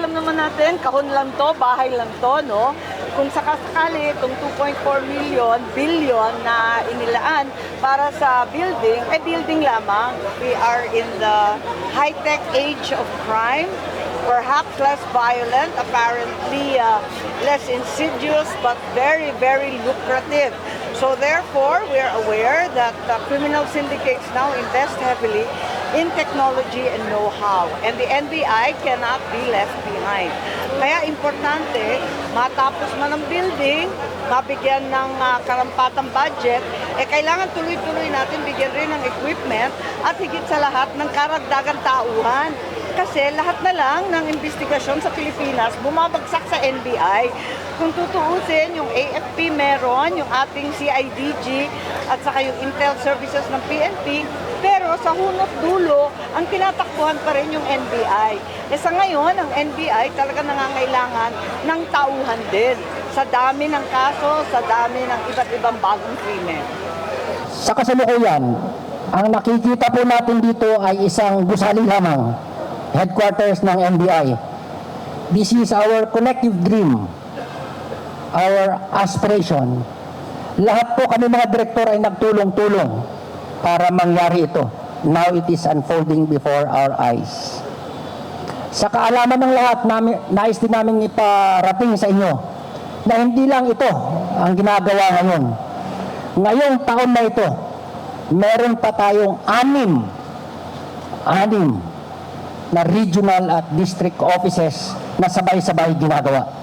alam naman natin, kahon lang to, bahay lang to, no? Kung sakasakali, itong 2.4 billion na inilaan para sa building, building lamang. We are in the high-tech age of crime, perhaps less violent, apparently less insidious, but very, very lucrative. So therefore, we are aware that criminal syndicates now invest heavily in technology and know-how. And the NBI cannot be left behind. Kaya importante, matapos man ang building, mabigyan ng karampatang budget, kailangan tuloy-tuloy natin bigyan rin ng equipment at higit sa lahat ng karagdagang tauhan. Kasi lahat na lang ng investigasyon sa Pilipinas bumabagsak sa NBI. Kung tutuusin, yung AFP meron, yung ating CIDG at saka yung Intel Services ng PNP, pero sa hunot dulo, ang tinatakbuhan pa rin yung NBI. Sa ngayon, ang NBI talaga nangangailangan ng tauhan din sa dami ng kaso, sa dami ng iba't ibang bagong krimen. Sa kasalukuyan, ang nakikita po natin dito ay isang gusali lamang, headquarters ng NBI. This is our collective dream, our aspiration. Lahat po kami mga direktor ay nagtulong-tulong para mangyari ito. Now it is unfolding before our eyes. Sa kaalaman ng lahat, nais din namin iparating sa inyo na hindi lang ito ang ginagawa ngayon. Ngayong taon na ito, meron pa tayong anim na regional at district offices na sabay-sabay ginagawa.